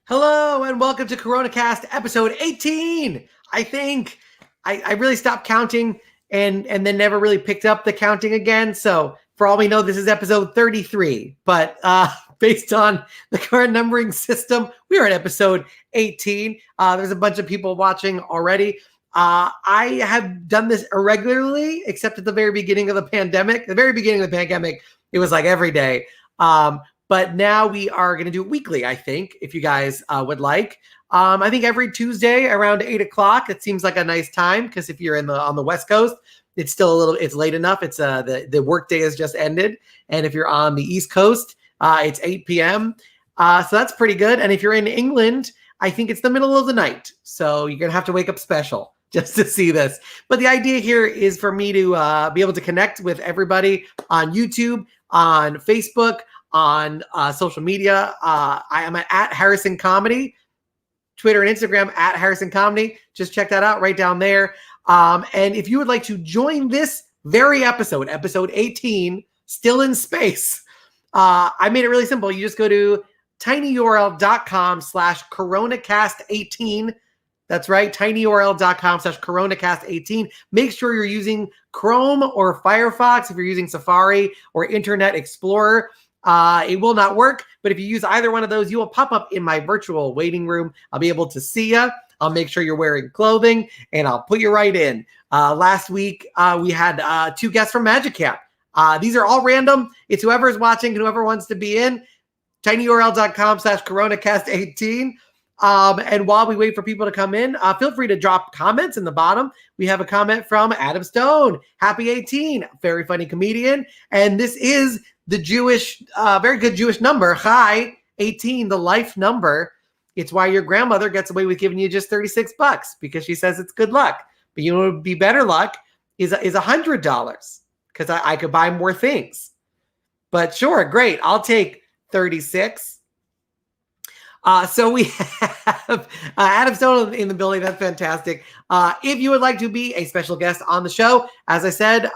Hello and welcome to Coronacast episode 18. I think I really stopped counting and then never really picked up the counting again. So for all we know, this is episode 33. But based on the current numbering system, we are at episode 18. There's a bunch of people watching already. I have done this irregularly, except at the very beginning of the pandemic. The very beginning of the pandemic, it was like every day. But now we are going to do it weekly, I think, if you guys would like. I think every Tuesday around 8 o'clock. It seems like a nice time because if you're on the West Coast, it's still it's late enough. It's the workday has just ended. And if you're on the East Coast, it's 8 p.m. So that's pretty good. And if you're in England, I think it's the middle of the night. So you're going to have to wake up special just to see this. But the idea here is for me to be able to connect with everybody on YouTube, on Facebook, on social media. I am at Harrison Comedy, Twitter and Instagram at Harrison Comedy. Just check that out right down there. And if you would like to join this very episode 18, still in space, I made it really simple. You just go to tinyurl.com/coronacast18. That's right, tinyurl.com/coronacast18. Make sure you're using Chrome or Firefox. If you're using Safari or Internet Explorer, it will not work, but if you use either one of those, you will pop up in my virtual waiting room. I'll be able to see you. I'll make sure you're wearing clothing, and I'll put you right in. Last week, we had 2 guests from Magic Camp. These are all random. It's whoever's watching, whoever wants to be in. tinyurl.com/coronacast18. And while we wait for people to come in, feel free to drop comments in the bottom. We have a comment from Adam Stone. Happy 18, very funny comedian. And this is the Jewish, very good Jewish number. Hi, 18, the life number. It's why your grandmother gets away with giving you just $36 because she says it's good luck. But you know what would be better luck is $100 because I could buy more things. But sure, great. I'll take 36. So we have Adam Stone in the building. That's fantastic. If you would like to be a special guest on the show, as I said,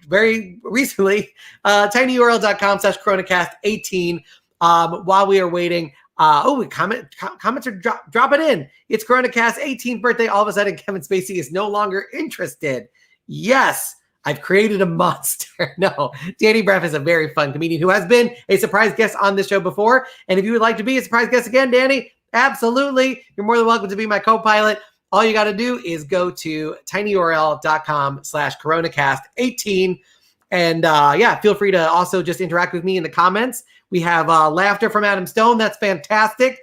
very recently, tinyurl.com/coronacast18. While we are waiting, comments are dropping in. It's Coronacast's 18th birthday. All of a sudden, Kevin Spacey is no longer interested. Yes, I've created a monster. No, Danny Breff is a very fun comedian who has been a surprise guest on this show before. And if you would like to be a surprise guest again, Danny, absolutely. You're more than welcome to be my co-pilot. All you got to do is go to tinyurl.com/coronacast18. And feel free to also just interact with me in the comments. We have laughter from Adam Stone. That's fantastic.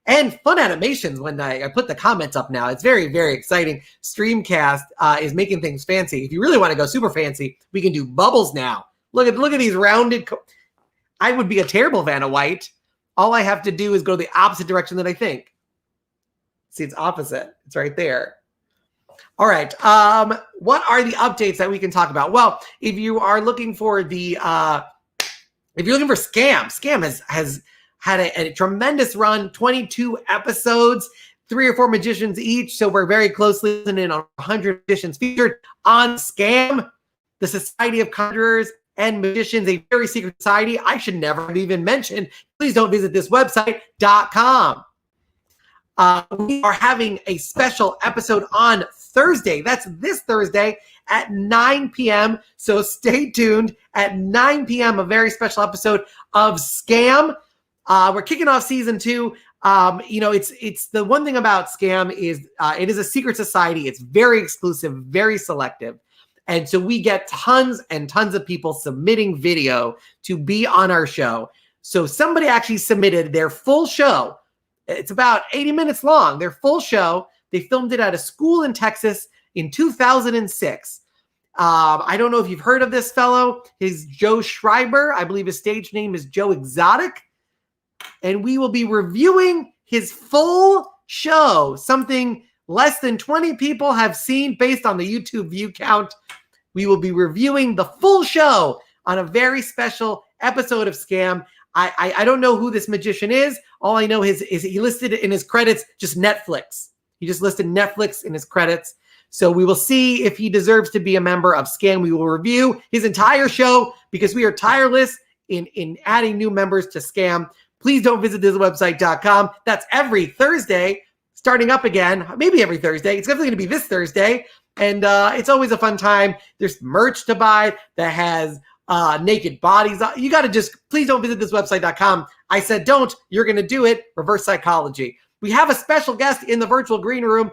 And fun animations when I put the comments up now. It's very, very exciting. Streamcast is making things fancy. If you really want to go super fancy, we can do bubbles now. Look at these rounded. I would be a terrible Vanna White. All I have to do is go the opposite direction that I think. See, it's opposite. It's right there. All right. What are the updates that we can talk about? Well, if you are looking for if you're looking for Scam has had a tremendous run, 22 episodes, 3 or 4 magicians each. So we're very closely listening on 100 magicians featured on Scam, the Society of Conjurers and Magicians, a very secret society I should never have even mentioned. Please don't visit this website.com. We are having a special episode on Thursday. That's this Thursday at 9 p.m. So stay tuned. At 9 p.m., a very special episode of Scam. We're kicking off season 2. It's the one thing about Scam is it is a secret society. It's very exclusive, very selective. And so we get tons and tons of people submitting video to be on our show. So somebody actually submitted their full show. It's about 80 minutes long. Their full show. They filmed it at a school in Texas in 2006. I don't know if you've heard of this fellow. He's Joe Schreiber. I believe his stage name is Joe Exotic. And we will be reviewing his full show, something less than 20 people have seen based on the YouTube view count. We will be reviewing the full show on a very special episode of Scam. I don't know who this magician is. All I know is he listed in his credits just Netflix. He just listed Netflix in his credits. So we will see if he deserves to be a member of Scam. We will review his entire show because we are tireless in adding new members to Scam. please don't visit this website.com. That's every Thursday, starting up again, maybe every Thursday. It's definitely going to be this Thursday. And it's always a fun time. There's merch to buy that has naked bodies. You got to just, please don't visit this website.com. I said don't, you're going to do it. Reverse psychology. We have a special guest in the virtual green room.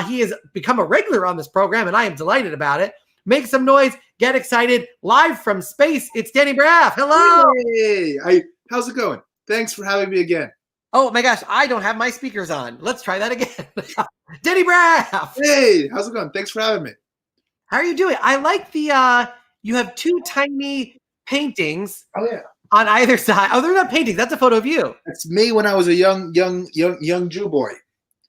He has become a regular on this program, and I am delighted about it. Make some noise. Get excited. Live from space, it's Danny Braff. Hello. Hey, how's it going? Thanks for having me again. Oh my gosh, I don't have my speakers on. Let's try that again. Danny Braff. Hey, how's it going? Thanks for having me. How are you doing? I like the, you have two tiny paintings. Oh, yeah. On either side. Oh, they're not paintings. That's a photo of you. That's me when I was a young Jew boy.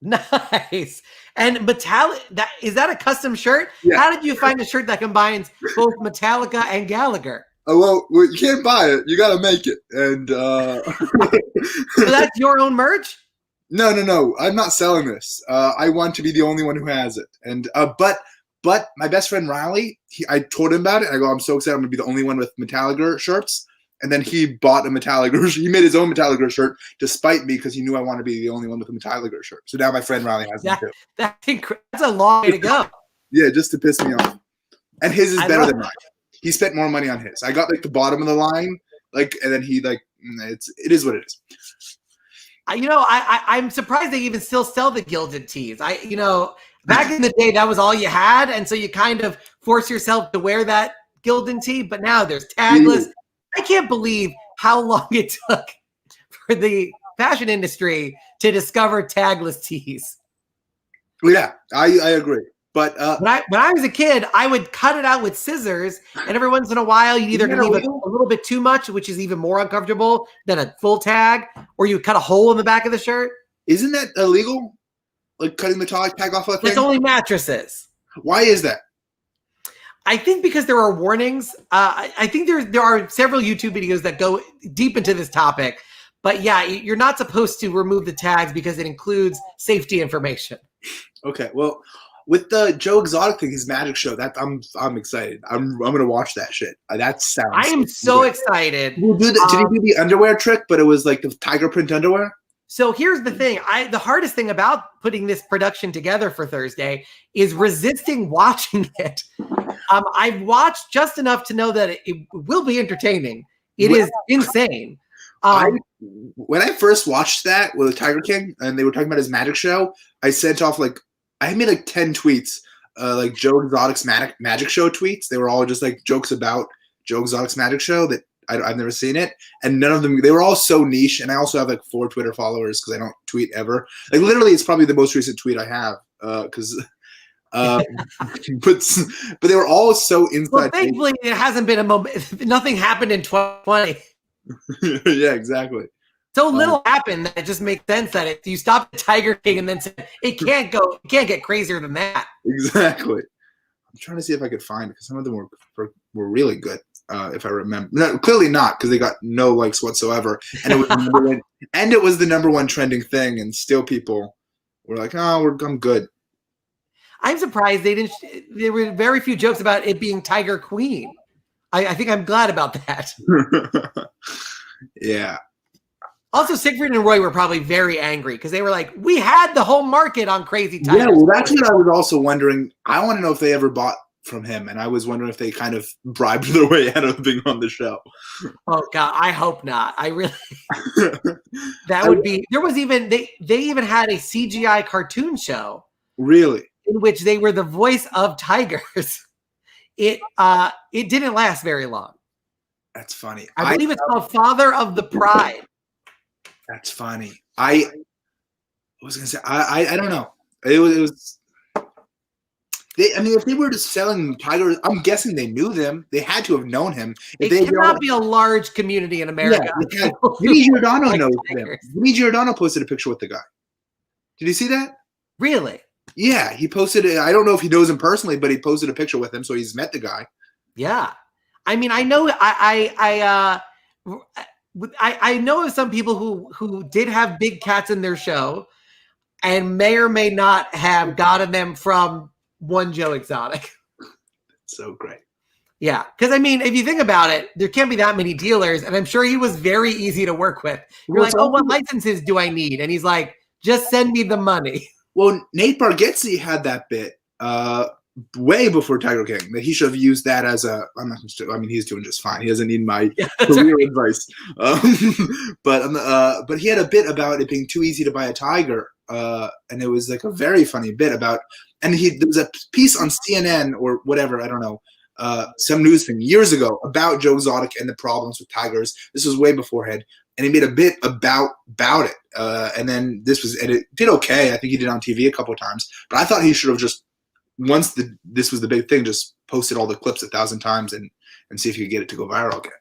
Nice. And metallic. Is that a custom shirt? Yeah. How did you find a shirt that combines both Metallica and Gallagher? Oh, well, you can't buy it. You got to make it. And So that's your own merch? No. I'm not selling this. I want to be the only one who has it. And but my best friend Riley, I told him about it. I go, I'm so excited. I'm gonna be the only one with Metallica shirts. And then he bought a Metallica. He made his own Metallica shirt despite me because he knew I wanted to be the only one with a Metallica shirt. So now my friend Riley has one too. That's a long way to go. Yeah, just to piss me off. And his is better than mine. He spent more money on his. I got like the bottom of the line, and then he it is what it is. I'm surprised they even still sell the gilded tees. Back in the day, that was all you had, and so you kind of force yourself to wear that gilded tee. But now there's tagless. Yeah. I can't believe how long it took for the fashion industry to discover tagless tees. Well, yeah, I agree. But when I was a kid, I would cut it out with scissors, and every once in a while, you'd either leave it a little bit too much, which is even more uncomfortable than a full tag, or you would cut a hole in the back of the shirt. Isn't that illegal? Like cutting the tag off of a thing? It's only mattresses. Why is that? I think because there are warnings. I think there are several YouTube videos that go deep into this topic. But yeah, you're not supposed to remove the tags because it includes safety information. Okay, well, with the Joe Exotic thing, his magic show, that I'm excited. I'm gonna watch that shit. That sounds. I am so excited. Did he do the underwear trick? But it was like the tiger print underwear. So here's the thing. The hardest thing about putting this production together for Thursday is resisting watching it. I've watched just enough to know that it will be entertaining. It is insane. When I first watched that with Tiger King and they were talking about his magic show, I sent off I made 10 tweets, like Joe Exotic's magic show tweets. They were all just like jokes about Joe Exotic's magic show that I've never seen it, and none of them. They were all so niche, and I also have 4 Twitter followers because I don't tweet ever. Literally, it's probably the most recent tweet I have because. But they were all so inside. Well, thankfully, it hasn't been a moment. Nothing happened in 2020. Yeah, exactly. So little happened that it just makes sense that if you stop at Tiger King and then say it can't get crazier than that. Exactly. I'm trying to see if I could find it because some of them were really good. If I remember, no, clearly not because they got no likes whatsoever, and it was it was the number one trending thing, and still people were like, "Oh, I'm good." I'm surprised they didn't. There were very few jokes about it being Tiger Queen. I think I'm glad about that. Yeah. Also, Siegfried and Roy were probably very angry because they were like, "We had the whole market on Crazy Tiger." Yeah, well, that's what I was also wondering. I want to know if they ever bought from him, and I was wondering if they kind of bribed their way out of being on the show. Oh God, I hope not. I really. That would be. There was even they even had a CGI cartoon show. Really? In which they were the voice of tigers. It didn't last very long. That's funny. I believe it's called Father of the Pride. That's funny. I was gonna say I don't know. It was. If they were just selling tigers, I'm guessing they knew them. They had to have known him. It cannot be a large community in America. Yeah, Vinny Giordano knows them. Vinny Giordano posted a picture with the guy. Did you see that? Really? Yeah, he posted it. I don't know if he knows him personally, but he posted a picture with him, so he's met the guy. Yeah, I mean, I know. I know of some people who did have big cats in their show, and may or may not have gotten them from one Joe Exotic. So great. Yeah, because I mean, if you think about it, there can't be that many dealers, and I'm sure he was very easy to work with. You're Well, like, oh, what licenses do I need? And he's like, just send me the money. Well, Nate Bargatze had that bit way before Tiger King that he should have used that as a. I'm not. I mean, he's doing just fine. He doesn't need my career advice. But he had a bit about it being too easy to buy a tiger, and it was like a very funny bit about. And there was a piece on CNN or whatever, I don't know, some news thing years ago about Joe Exotic and the problems with tigers. This was way beforehand. And he made a bit about it. And then and it did okay. I think he did on TV a couple of times. But I thought he should have just, once this was the big thing, just posted all the clips 1,000 times and see if he could get it to go viral again.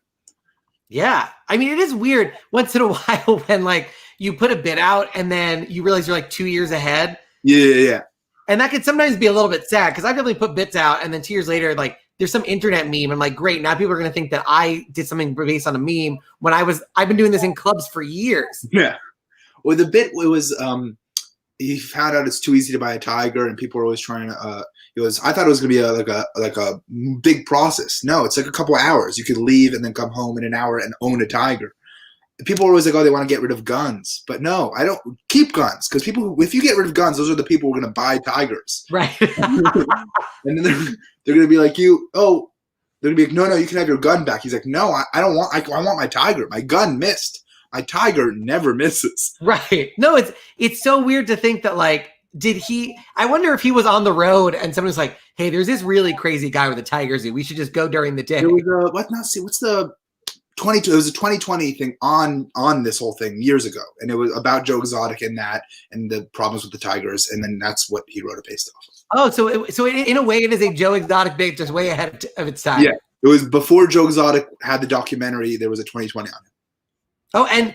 Yeah. I mean, it is weird once in a while when like you put a bit out and then you realize you're like 2 years ahead. Yeah. And that could sometimes be a little bit sad because I've definitely put bits out and then 2 years later, like there's some internet meme. I'm like, great. Now people are going to think that I did something based on a meme when I've been doing this in clubs for years. Yeah. Well, the bit was, he found out it's too easy to buy a tiger and people were always trying to, I thought it was going to be like a big process. No, it's like a couple of hours. You could leave and then come home in an hour and own a tiger. People are always like, oh, they want to get rid of guns. But no, I don't keep guns because if you get rid of guns, those are the people who are going to buy tigers. Right. And then they're going to be like, they're going to be like, no, you can have your gun back. He's like, no, I don't want, I want my tiger. My gun missed. My tiger never misses. Right. No, it's so weird to think that like, I wonder if he was on the road and someone was like, hey, there's this really crazy guy with a tiger zoo. We should just go during the day. There was what's the 22? It was a 2020 thing on this whole thing years ago. And it was about Joe Exotic and the problems with the tigers. And then that's what he wrote it based off of. Oh, so in a way, it is a Joe Exotic bit just way ahead of its time. Yeah, it was before Joe Exotic had the documentary. There was a 2020 on it. Oh, and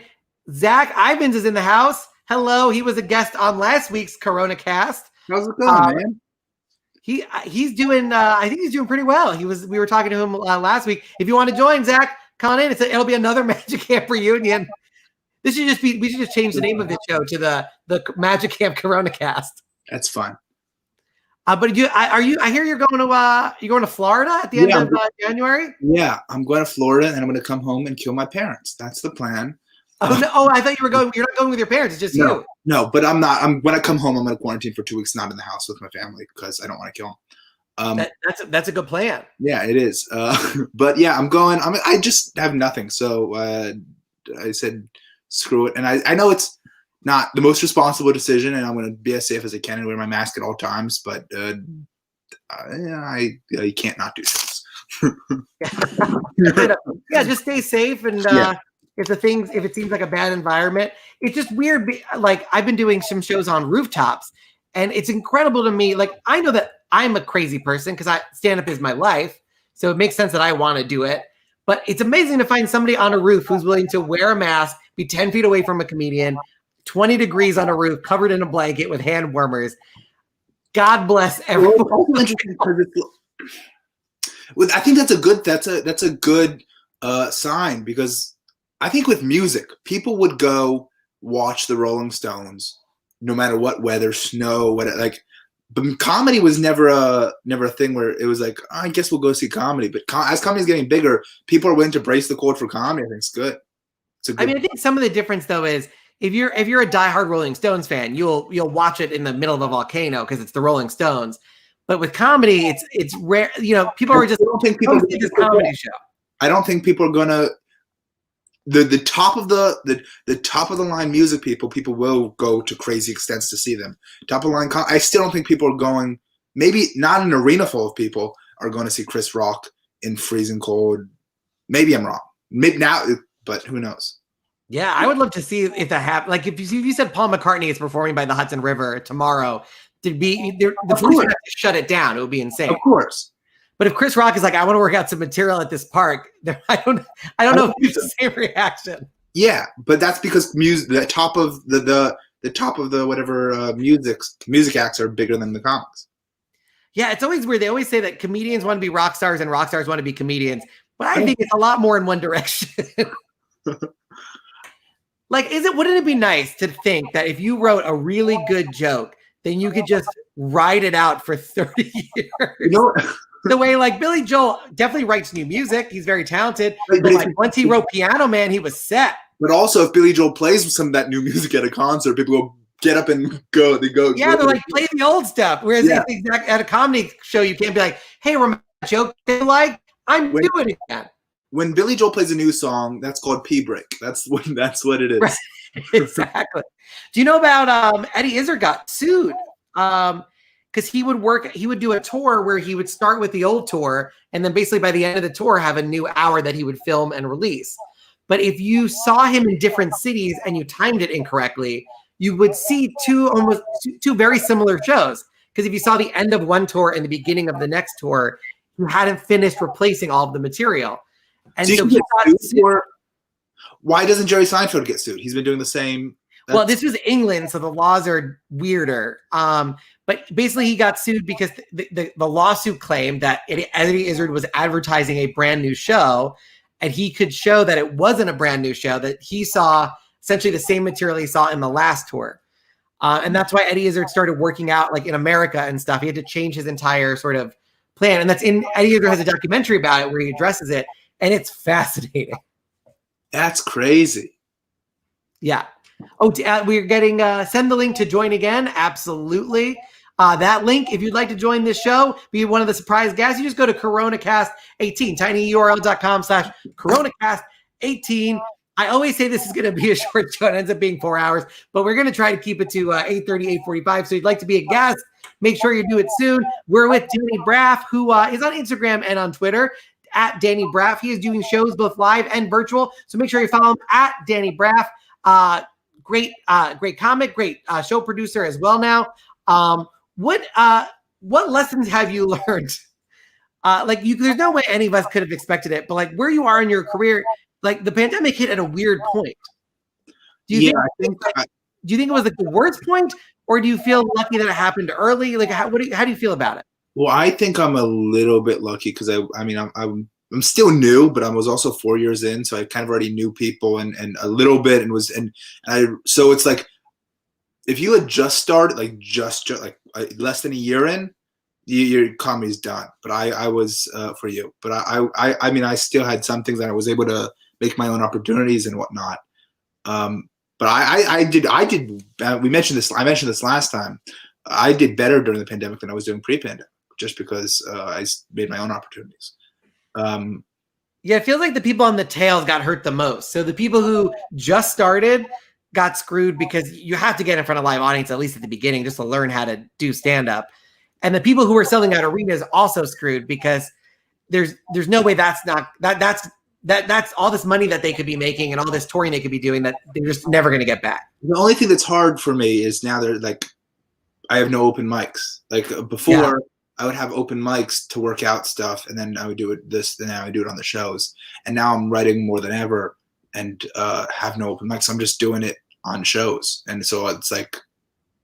Zach Ivins is in the house. Hello, he was a guest on last week's Coronacast. How's it going, man? He's doing. I think he's doing pretty well. We were talking to him last week. If you want to join, Zach, come on in. It'll be another Magic Camp reunion. We should just change the name of the show to the Magic Camp Coronacast. That's fine. But I hear you're going to Florida at the end of January? Yeah, I'm going to Florida and I'm going to come home and kill my parents. That's the plan. Oh, no, I thought you were going. You're not going with your parents. It's just you. No, but I'm not. When I come home, I'm going to quarantine for 2 weeks, not in the house with my family because I don't want to kill them. That's a good plan. Yeah, it is. But yeah, I'm going. I just have nothing, so I said screw it. And I know it's not the most responsible decision, and I'm going to be as safe as I can and wear my mask at all times. But I can't not do this. Yeah, just stay safe and. If it seems like a bad environment, it's just weird. Like I've been doing some shows on rooftops and it's incredible to me. Like I know that I'm a crazy person because stand-up is my life. So it makes sense that I want to do it, but it's amazing to find somebody on a roof who's willing to wear a mask, be 10 feet away from a comedian, 20 degrees on a roof, covered in a blanket with hand warmers. God bless everyone. I think that's a good sign because I think with music, people would go watch the Rolling Stones, no matter what weather, snow, what But comedy was never a thing where it was like, oh, I guess we'll go see comedy. But as comedy's getting bigger, people are willing to brace the cold for comedy. I think it's good. I think some of the difference though is if you're a diehard Rolling Stones fan, you'll watch it in the middle of a volcano because it's the Rolling Stones. But with comedy, it's rare. People are just. I don't think people see this comedy show. I don't think people are gonna. The top of the line music people will go to crazy extents to see them. Top of the line, I still don't think people are going. Maybe not an arena full of people are going to see Chris Rock in freezing cold. Maybe I'm wrong. Maybe now, but who knows? Yeah, I would love to see if that happened. Like if you said Paul McCartney is performing by the Hudson River tomorrow, the police would have to shut it down. It would be insane. Of course. But if Chris Rock is like, I want to work out some material at this park, I don't know if it's the same reaction. Yeah, but that's because the top of the whatever music acts are bigger than the comics. Yeah, it's always weird. They always say that comedians want to be rock stars and rock stars want to be comedians, but I think it's a lot more in one direction. Like, wouldn't it be nice to think that if you wrote a really good joke, then you could just ride it out for 30 years? the way like Billy Joel definitely writes new music. He's very talented. But But like once he wrote Piano Man, he was set. But also, if Billy Joel plays some of that new music at a concert, people will get up and go. They go. Yeah, they're like, play the old stuff. Whereas at a comedy show, you can't be like, hey, remember that joke they like? I'm doing it again. When Billy Joel plays a new song, that's called pee break. That's what it is. Right. Exactly. Do you know about Eddie Izzard got sued? Because he would do a tour where he would start with the old tour, and then basically by the end of the tour have a new hour that he would film and release. But if you saw him in different cities and you timed it incorrectly, you would see two very similar shows. Because if you saw the end of one tour and the beginning of the next tour, you hadn't finished replacing all of the material. And so he got sued. Why doesn't Jerry Seinfeld get sued? He's been doing the same. Well, this was England, so the laws are weirder. But basically, he got sued because the lawsuit claimed that Eddie Izzard was advertising a brand new show, and he could show that it wasn't a brand new show, that he saw essentially the same material he saw in the last tour. And that's why Eddie Izzard started working out like in America and stuff. He had to change his entire sort of plan. And Eddie Izzard has a documentary about it where he addresses it, and it's fascinating. That's crazy. Yeah. Oh, we're getting send the link to join again. Absolutely. That link, if you'd like to join this show, be one of the surprise guests, you just go to Coronacast 18, tinyurl.com/Coronacast18. I always say this is going to be a short show. It ends up being 4 hours, but we're going to try to keep it to 8:30, 8:45. So if you'd like to be a guest, make sure you do it soon. We're with Danny Braff, who is on Instagram and on Twitter at Danny Braff. He is doing shows both live and virtual. So make sure you follow him at Danny Braff. Great comic, great show producer as well now. What lessons have you learned? There's no way any of us could have expected it, but like where you are in your career, like the pandemic hit at a weird point. Do you think it was like the worst point, or do you feel lucky that it happened early? Like how do you feel about it? Well, I think I'm a little bit lucky because I'm still new, but I was also 4 years in, so I kind of already knew people and a little bit, so it's like if you had just started, like just less than a year in, your comedy's done. But I was for you, but I still had some things that I was able to make my own opportunities and whatnot. But I did. We mentioned this. I mentioned this last time. I did better during the pandemic than I was doing pre-pandemic, just because I made my own opportunities. Yeah, it feels like the people on the tails got hurt the most. So the people who just started got screwed because you have to get in front of live audience, at least at the beginning, just to learn how to do stand-up. And the people who are selling out arenas also screwed because there's no way that's all this money that they could be making and all this touring they could be doing that they're just never going to get back. The only thing that's hard for me is now they're like, I have no open mics. Like before, yeah. I would have open mics to work out stuff, and then I would do it and now I do it on the shows. And now I'm writing more than ever and have no open mics. I'm just doing it on shows. And so it's like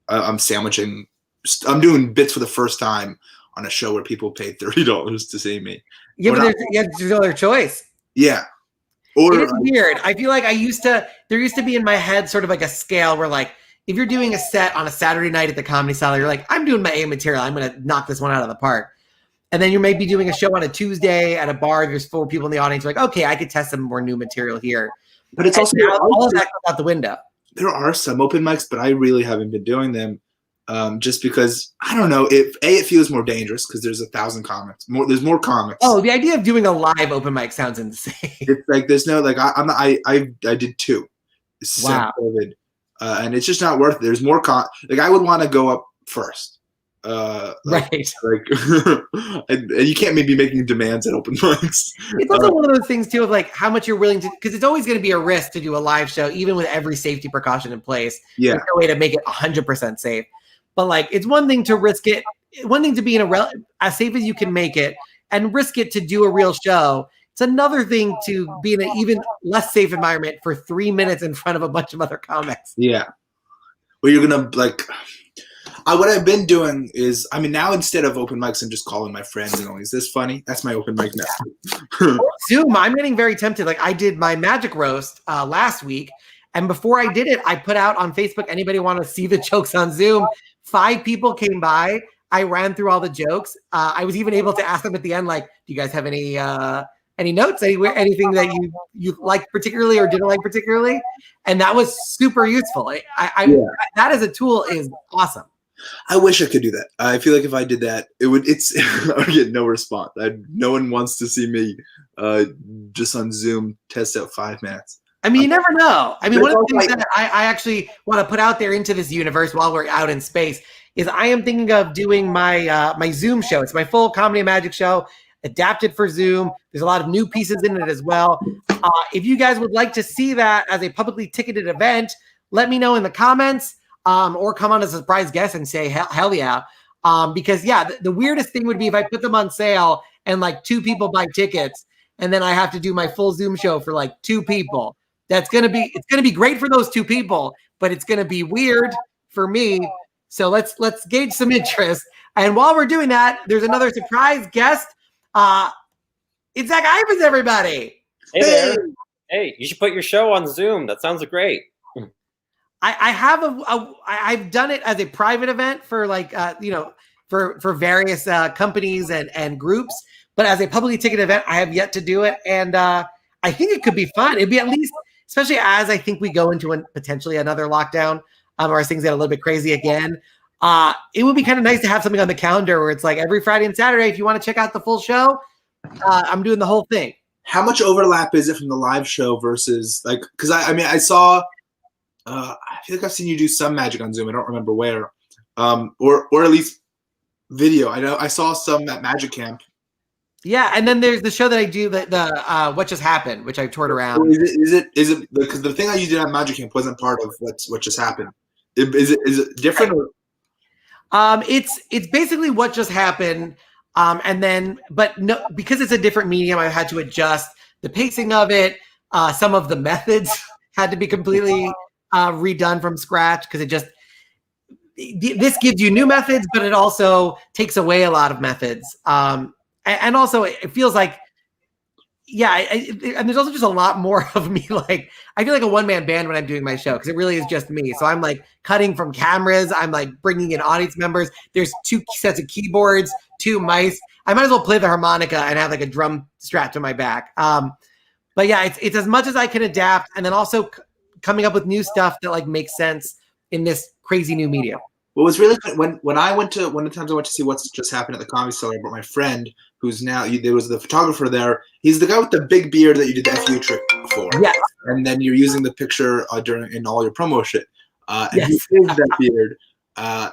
I'm doing bits for the first time on a show where people paid $30 to see me. Yeah, but there's no other choice. Yeah. It is weird. I feel like there used to be in my head sort of like a scale where like, if you're doing a set on a Saturday night at the Comedy Cellar, you're like, I'm doing my A material. I'm going to knock this one out of the park. And then you may be doing a show on a Tuesday at a bar. There's 4 people in the audience. You're like, okay, I could test some more new material here. But it's also all of that goes out the window. There are some open mics, but I really haven't been doing them just because, I don't know, it feels more dangerous because there's 1,000 comics. There's more comics. Oh, the idea of doing a live open mic sounds insane. It's like there's no, like, I did 2. Wow. COVID. And it's just not worth it. There's more like I would want to go up first. Right. Like and you can't maybe making demands at open mics. It's also one of those things too of like how much you're willing to, because it's always going to be a risk to do a live show, even with every safety precaution in place. Yeah. There's no way to make it 100% safe. But like, it's one thing to risk it, one thing to be in as safe as you can make it and risk it to do a real show. It's another thing to be in an even less safe environment for 3 minutes in front of a bunch of other comics. Yeah. Well, you're going to like, what I've been doing is, now instead of open mics, I'm just calling my friends and going, is this funny? That's my open mic now. Zoom, I'm getting very tempted. Like I did my magic roast last week. And before I did it, I put out on Facebook, anybody want to see the jokes on Zoom? 5 people came by. I ran through all the jokes. I was even able to ask them at the end, like, do you guys have any notes, anything that you liked particularly or didn't like particularly? And that was super useful. That as a tool is awesome. I wish I could do that. I feel like if I did that, I would get no response. No one wants to see me just on Zoom test out 5 minutes. I mean, you never know. I mean, one of the things that I actually want to put out there into this universe while we're out in space is I am thinking of doing my my Zoom show. It's my full comedy and magic show, adapted for Zoom. There's a lot of new pieces in it as well. If you guys would like to see that as a publicly ticketed event, let me know in the comments, or come on as a surprise guest and say hell yeah. Because yeah, the weirdest thing would be if I put them on sale and like 2 people buy tickets, and then I have to do my full Zoom show for like 2 people. It's gonna be great for those 2 people, but it's gonna be weird for me. So let's gauge some interest. And while we're doing that, there's another surprise guest. It's Zach Ivins, everybody. Hey there. Hey, you should put your show on Zoom. That sounds great. I've done it as a private event for like for various companies and groups, but as a publicly ticketed event, I have yet to do it, and I think it could be fun. It'd be at least, especially as I think we go into potentially another lockdown, or as things get a little bit crazy again. It would be kind of nice to have something on the calendar where it's like every Friday and Saturday, if you want to check out the full show, I'm doing the whole thing. How much overlap is it from the live show versus like? Because I saw. I feel like I've seen you do some magic on Zoom. I don't remember where, or at least video. I know I saw some at Magic Camp. Yeah, and then there's the show that I do, the What Just Happened, which I've toured around. Is it because the thing that you did at Magic Camp wasn't part of what just happened? Is it different? Or? It's basically What Just Happened, and then but no, because it's a different medium, I had to adjust the pacing of it. Some of the methods had to be completely redone from scratch because this gives you new methods, but it also takes away a lot of methods. And also it feels like, yeah, and there's also just a lot more of me. Like, I feel like a one-man band when I'm doing my show because it really is just me. So I'm like cutting from cameras. I'm like bringing in audience members. There's 2 sets of keyboards, 2 mice. I might as well play the harmonica and have like a drum strapped to my back. But yeah, it's as much as I can adapt, and then also coming up with new stuff that like makes sense in this crazy new medium. What was really when I went to one of the times I went to see What's Just Happened at the Comedy Cellar, but my friend who's now there was the photographer there. He's the guy with the big beard that you did the FU trick for. Yes. And then you're using the picture in all your promo shit. And yes. He shaved that beard.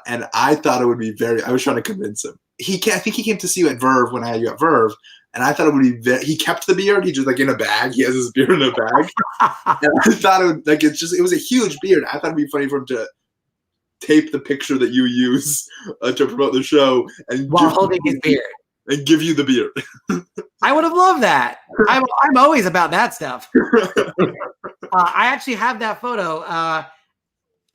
And I thought it would be I was trying to convince him. I think he came to see you at Verve when I had you at Verve. And I thought it would be he kept the beard. He just like in a bag. He has his beard in a bag. And I thought it was a huge beard. I thought it'd be funny for him to tape the picture that you use to promote the show and while holding his beard and give you the beard. I would have loved that. I'm always about that stuff. I actually have that photo.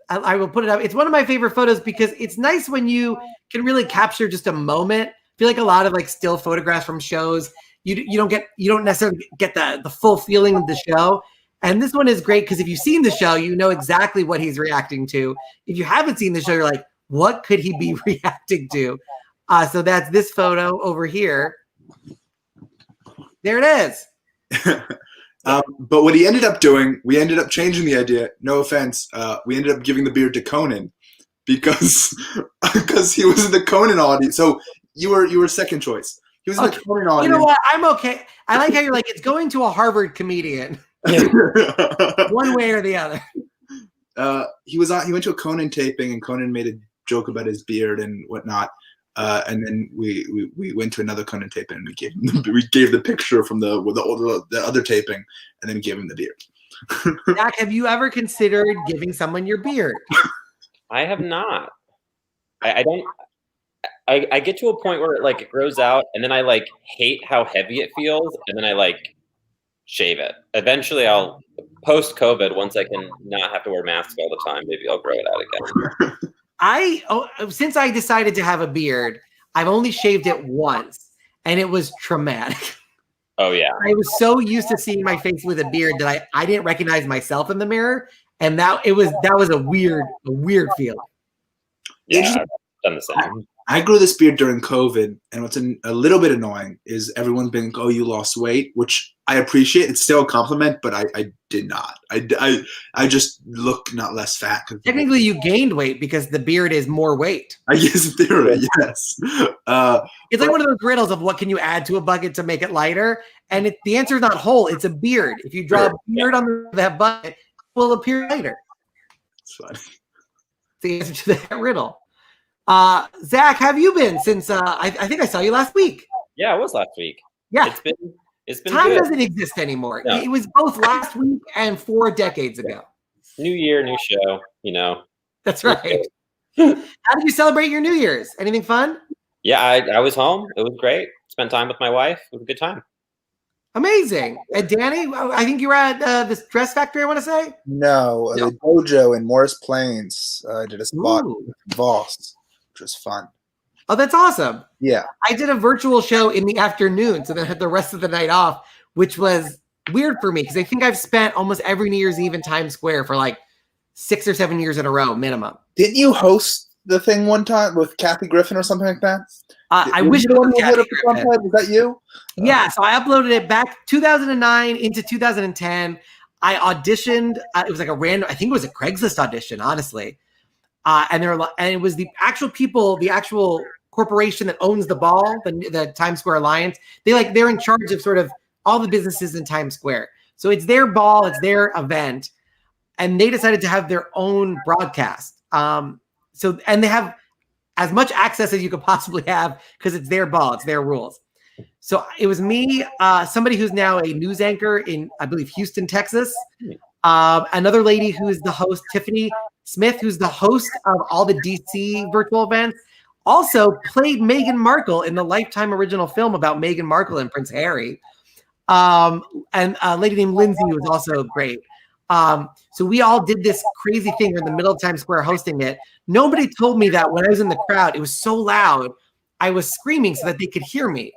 I will put it up. It's one of my favorite photos because it's nice when you can really capture just a moment. I feel like a lot of like still photographs from shows, you don't necessarily get the full feeling of the show. And this one is great because if you've seen the show, you know exactly what he's reacting to. If you haven't seen the show, you're like, what could he be reacting to? So that's this photo over here. There it is. But what he ended up doing, we ended up changing the idea. No offense. We ended up giving the beard to Conan because he was in the Conan audience. So you were second choice. He was in the Conan audience. You know what? I'm okay. I like how you're like, it's going to a Harvard comedian. One way or the other. He went to a Conan taping, and Conan made a joke about his beard and whatnot. And then we went to another Conan taping, and we gave the picture from the other taping, and then gave him the beard. Zach, have you ever considered giving someone your beard? I have not. I don't. I get to a point where it grows out, and then I like hate how heavy it feels, and then I like shave it. Eventually, I'll post-COVID, once I can not have to wear masks all the time, maybe I'll grow it out again. Since I decided to have a beard, I've only shaved it once, and it was traumatic. Oh yeah. I was so used to seeing my face with a beard that I didn't recognize myself in the mirror, and that was a weird feeling. Yeah, I've done the same. I grew this beard during COVID, and what's a little bit annoying is everyone's been, oh, you lost weight, which I appreciate. It's still a compliment, but I did not. I just look not less fat. Technically, you gained weight because the beard is more weight. I guess in theory, yes. It's like one of those riddles of what can you add to a bucket to make it lighter, and the answer is not whole. It's a beard. If you draw a beard on that bucket, it will appear lighter. It's fun. The answer to that riddle. Zach, how have you been since I think I saw you last week? Yeah, it was last week. Yeah. It's been Time good. doesn't exist anymore. No. It was both last week and 4 decades ago. New year, new show, That's right. How did you celebrate your New Year's? Anything fun? Yeah, I was home. It was great. Spent time with my wife. It was a good time. Amazing. And Danny, I think you were at this dress factory, I want to say? No, the dojo in Morris Plains. I did a spot with Voss, which was fun. Oh, that's awesome. Yeah. I did a virtual show in the afternoon, so then I had the rest of the night off, which was weird for me because I think I've spent almost every New Year's Eve in Times Square for like 6 or 7 years in a row, minimum. Didn't you host the thing one time with Kathy Griffin or something like that? I wish it was Kathy Griffin. Was that you? Yeah, so I uploaded it back 2009 into 2010. I auditioned. It was like a random, I think it was a Craigslist audition, honestly. And it was the actual people, the actual corporation that owns the ball, the Times Square Alliance. They're in charge of sort of all the businesses in Times Square. So it's their ball, it's their event, and they decided to have their own broadcast. And they have as much access as you could possibly have because it's their ball, it's their rules. So it was me, somebody who's now a news anchor in, I believe, Houston, Texas. Another lady who is the host, Tiffany Smith, who's the host of all the DC virtual events, also played Meghan Markle in the Lifetime original film about Meghan Markle and Prince Harry. And a lady named Lindsay was also great. So we all did this crazy thing. We're in the middle of Times Square hosting it. Nobody told me that when I was in the crowd, it was so loud, I was screaming so that they could hear me.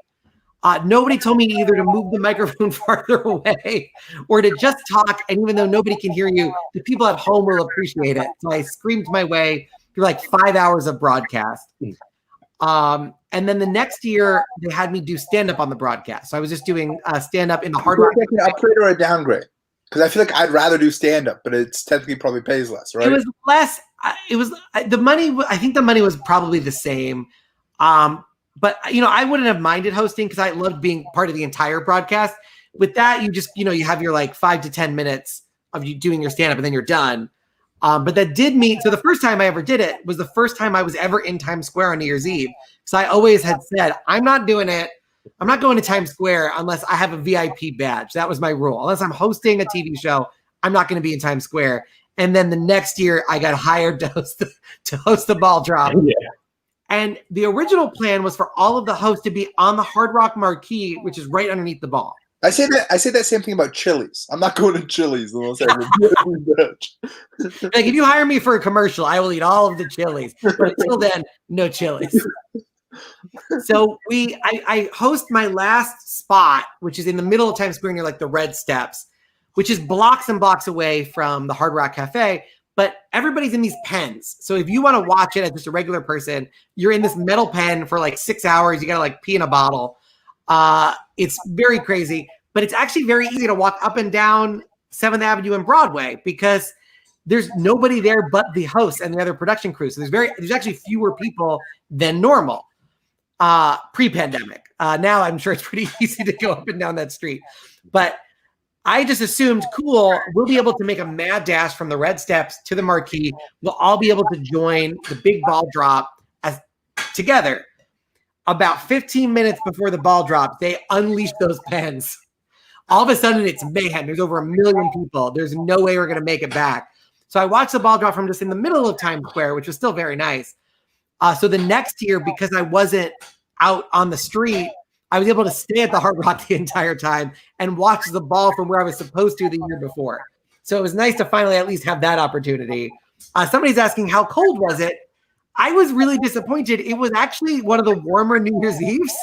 Nobody told me either to move the microphone farther away or to just talk. And even though nobody can hear you, the people at home will appreciate it. So I screamed my way through like 5 hours of broadcast. And then the next year, they had me do stand-up on the broadcast. So I was just doing stand-up in the Hard Rock. An upgrade or a downgrade? Because I feel like I'd rather do stand-up, but it's technically probably pays less, right? It was less. It was the money. I think the money was probably the same. But I wouldn't have minded hosting because I loved being part of the entire broadcast. With that, you just you have your like 5 to 10 minutes of you doing your stand-up and then you're done. But that did mean, so the first time I ever did it was the first time I was ever in Times Square on New Year's Eve. So I always had said, I'm not doing it. I'm not going to Times Square unless I have a VIP badge. That was my rule. Unless I'm hosting a TV show, I'm not going to be in Times Square. And then the next year I got hired to host the ball drop. Yeah. And the original plan was for all of the hosts to be on the Hard Rock marquee, which is right underneath the ball. I say that same thing about Chili's. I'm not going to Chili's unless I have a like if you hire me for a commercial, I will eat all of the Chili's. But until then, no Chili's. So I host my last spot, which is in the middle of Times Square near like the Red Steps, which is blocks and blocks away from the Hard Rock Cafe. But everybody's in these pens. So if you want to watch it as just a regular person, you're in this metal pen for like 6 hours. You got to like pee in a bottle. It's very crazy, but it's actually very easy to walk up and down 7th Avenue and Broadway because there's nobody there but the host and the other production crew. So there's actually fewer people than normal pre-pandemic. Now I'm sure it's pretty easy to go up and down that street. But I just assumed, cool, we'll be able to make a mad dash from the Red Steps to the marquee. We'll all be able to join the big ball drop together. About 15 minutes before the ball dropped, they unleashed those pens. All of a sudden, it's mayhem. There's over 1 million people. There's no way we're going to make it back. So I watched the ball drop from just in the middle of Times Square, which was still very nice. So the next year, because I wasn't out on the street, I was able to stay at the Hard Rock the entire time and watch the ball from where I was supposed to the year before. So it was nice to finally at least have that opportunity. Somebody's asking, how cold was it? I was really disappointed. It was actually one of the warmer New Year's Eves.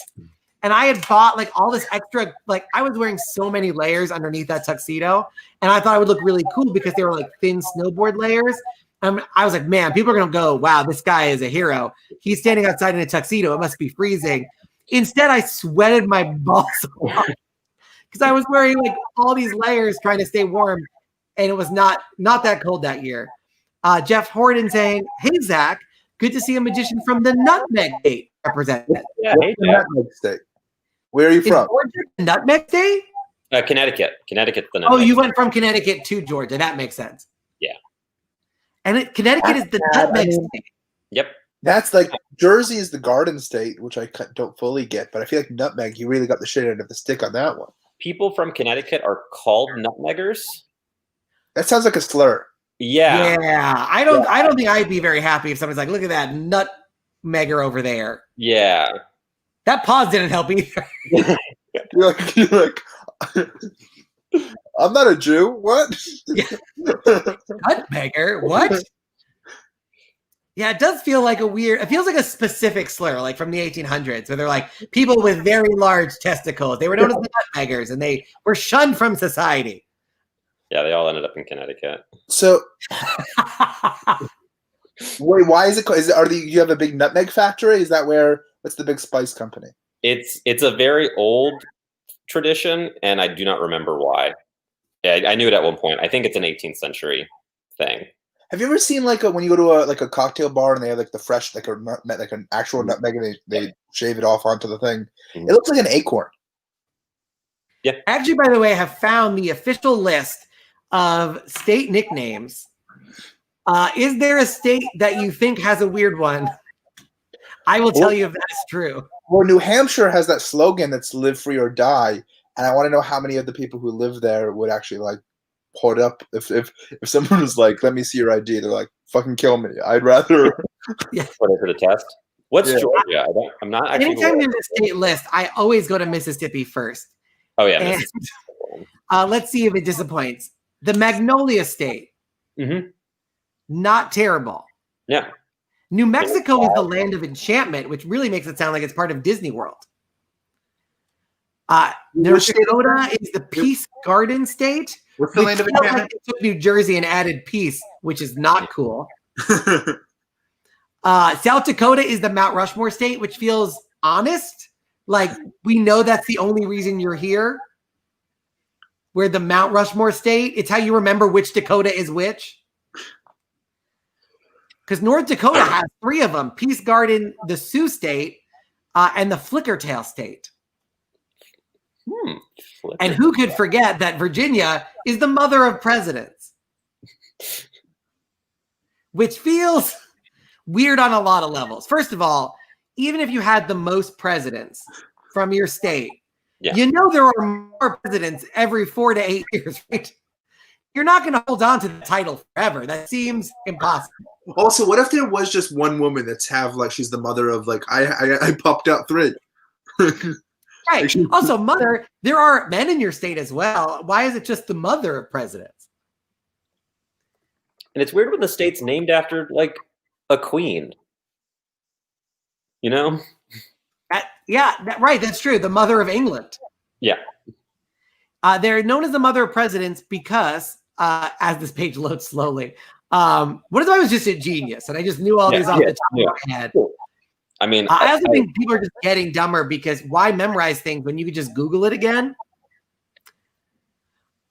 And I had bought like all this extra, like I was wearing so many layers underneath that tuxedo. And I thought it would look really cool because they were like thin snowboard layers. I was like, man, people are going to go, wow, this guy is a hero. He's standing outside in a tuxedo. It must be freezing. Instead, I sweated my balls off because I was wearing like all these layers trying to stay warm, and it was not that cold that year. Jeff Horden saying, hey, Zach, good to see a magician from the Nutmeg State represented. Yeah, What's the Nutmeg State? Where are you Is from? Georgia the Nutmeg State? Connecticut. Connecticut's the Oh, nutmeg. you went from Connecticut to Georgia. That makes sense. Yeah. And Connecticut is the Nutmeg State. Yep. That's like Jersey is the Garden State, which I don't fully get, but I feel like Nutmeg, you really got the shit end of the stick on that one. People from Connecticut are called nutmeggers. That sounds like a slur. Yeah. Yeah. I don't think I'd be very happy if somebody's like, look at that nutmegger over there. Yeah. That pause didn't help either. You're like, I'm not a Jew. What? Nutmegger? What? Yeah, it does feel like it feels like a specific slur, like from the 1800s, where they're like people with very large testicles. They were known as the nutmeggers, and they were shunned from society. Yeah, they all ended up in Connecticut. So, wait, why is it called? You have a big nutmeg factory? Is that what's the big spice company? It's a very old tradition, and I do not remember why. Yeah, I knew it at one point. I think it's an 18th century thing. Have you ever seen when you go to a cocktail bar and they have like the fresh like an actual nutmeg and they shave it off onto the thing? Mm-hmm. It looks like an acorn. Yeah. Actually, by the way, I have found the official list of state nicknames. Is there a state that you think has a weird one? I will tell you if that is true. Well, New Hampshire has that slogan that's "Live Free or Die," and I want to know how many of the people who live there would actually like hold up if someone was like, "Let me see your ID," they're like, "Fucking kill me." I'd rather put it to the test. What's Georgia? I'm not actually. Anytime there's a state list, I always go to Mississippi first. Oh yeah. And, let's see if it disappoints. The Magnolia State. Mm-hmm. Not terrible. Yeah. New Mexico is the land of enchantment, which really makes it sound like it's part of Disney World. North Dakota is the Peace Garden State. What's the land of enchantment? Like they took New Jersey and added peace, which is not cool. South Dakota is the Mount Rushmore State, which feels honest. Like we know that's the only reason you're here. We're the Mount Rushmore State. It's how you remember which Dakota is which. Because North Dakota has 3 of them: Peace Garden, the Sioux State, and the Flickertail State. And who could forget that Virginia is the mother of presidents? Which feels weird on a lot of levels. First of all, even if you had the most presidents from your state, you know there are more presidents every 4 to 8 years, right? You're not going to hold on to the title forever. That seems impossible. Also, what if there was just one woman she's the mother of I popped out 3. Right. Also, mother, there are men in your state as well. Why is it just the mother of presidents? And it's weird when the state's named after like a queen. You know? Right. That's true. The mother of England. Yeah. They're known as the mother of presidents because, as this page loads slowly, what if I was just a genius and I just knew all these off the top of my head? I mean, I also think people are just getting dumber because why memorize things when you could just Google it again?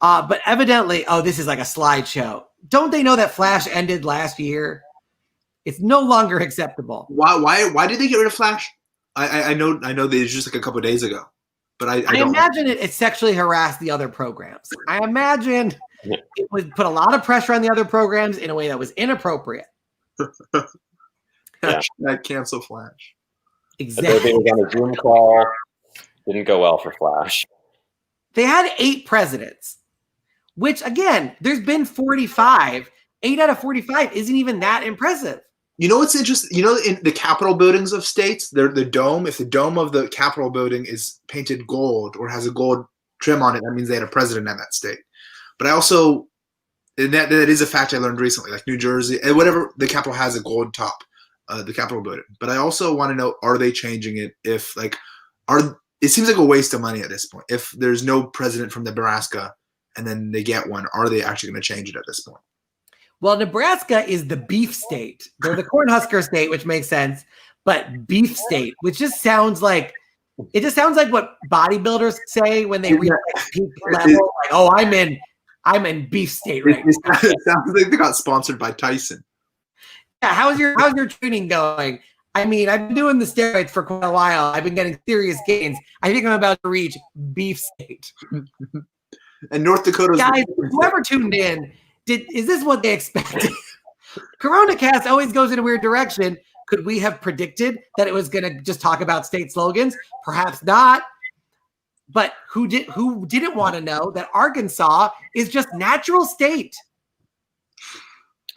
But evidently, this is like a slideshow. Don't they know that Flash ended last year? It's no longer acceptable. Why did they get rid of Flash? I know they just like a couple of days ago, but I don't imagine it sexually harassed the other programs. I imagine it would put a lot of pressure on the other programs in a way that was inappropriate. I cancel Flash. Exactly. They was on a Zoom call. Didn't go well for Flash. They had 8 presidents, which again, there's been 45. 8 out of 45 isn't even that impressive. You know what's interesting? You know, in the Capitol buildings of states, the dome, if the dome of the Capitol building is painted gold or has a gold trim on it, that means they had a president in that state. But I also, and that is a fact I learned recently, like New Jersey, and whatever, the Capitol has a gold top, the Capitol building. But I also want to know, are they changing it? If it seems like a waste of money at this point. If there's no president from Nebraska and then they get one, are they actually going to change it at this point? Well, Nebraska is the beef state. They're the Cornhusker state, which makes sense, but beef state, which just sounds like what bodybuilders say when they reach like peak level. Like, oh, I'm in beef state right now. It sounds like they got sponsored by Tyson. Yeah, how's your training going? I mean, I've been doing the steroids for quite a while. I've been getting serious gains. I think I'm about to reach beef state. And North Dakota's guys, whoever tuned in, is this what they expected? Coronacast always goes in a weird direction. Could we have predicted that it was going to just talk about state slogans? Perhaps not. But who didn't want to know that Arkansas is just natural state?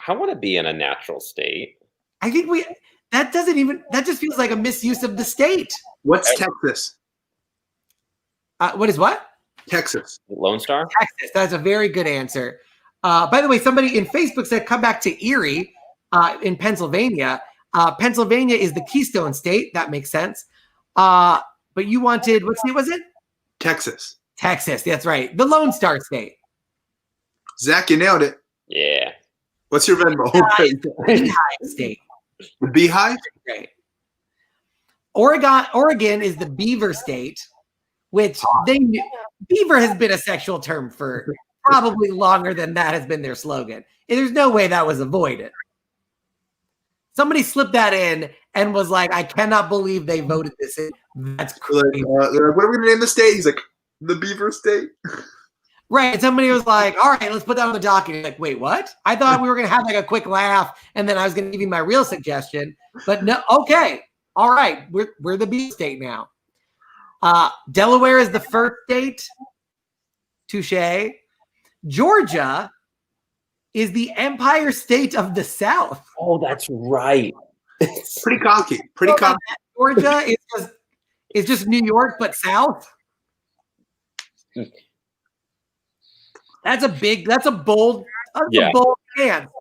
I want to be in a natural state. I think that just feels like a misuse of the state. What's Texas? What is what? Texas. Lone Star? Texas. That's a very good answer. By the way, somebody in Facebook said, come back to Erie in Pennsylvania. Pennsylvania is the Keystone State. That makes sense. But you wanted, what state was it? Texas. Texas. That's right. The Lone Star State. Zach, you nailed it. Yeah. What's your Venmo? Beehive State. The Beehive? Right. Oregon is the Beaver State, which Beaver has been a sexual term for probably longer than that has been their slogan. And there's no way that was avoided. Somebody slipped that in and was like, I cannot believe they voted this in. That's crazy. They're like, what are we going to name the state? He's like, the Beaver State. Right. And somebody was like, all right, let's put that on the docket. You're like, wait, what? I thought we were going to have like a quick laugh and then I was going to give you my real suggestion. But no, okay. All right. We're the Beaver State now. Delaware is the first state. Touche. Georgia is the Empire State of the South. Oh, that's right. Pretty cocky. Pretty cocky. Georgia is just New York, but South. That's a bold stance.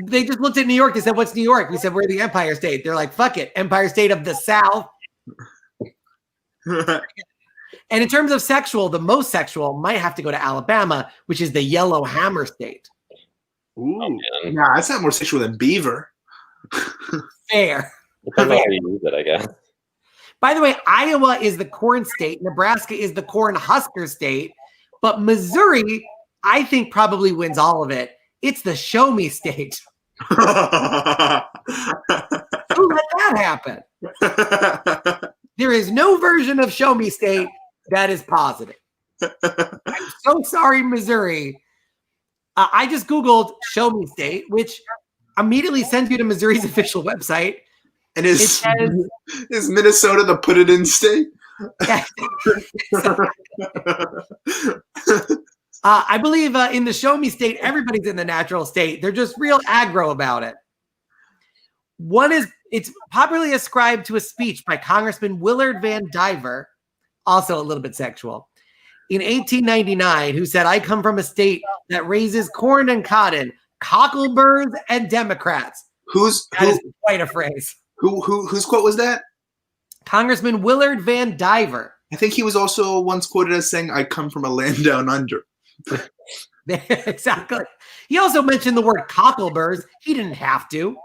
They just looked at New York. They said, what's New York? We said, we're the Empire State. They're like, fuck it. Empire State of the South. And in terms of sexual, the most sexual might have to go to Alabama, which is the Yellow Hammer State. Ooh. Yeah, that's not more sexual than Beaver. Fair. Depends on how you use it, I guess. By the way, Iowa is the corn state. Nebraska is the corn husker state. But Missouri, I think, probably wins all of it. It's the show me state. Who let that happen? There is no version of show me state that is positive. I'm so sorry, Missouri. I just Googled show me state, which immediately sends you to Missouri's official website. And is Minnesota the put it in state? I believe in the show me state, everybody's in the natural state. They're just real aggro about it. It's popularly ascribed to a speech by Congressman Willard Van Diver, also a little bit sexual, in 1899, who said, I come from a state that raises corn and cotton, cockleburs and Democrats. That is quite a phrase. Whose quote was that? Congressman Willard Van Diver. I think he was also once quoted as saying, I come from a land down under. Exactly. He also mentioned the word cockleburs. He didn't have to.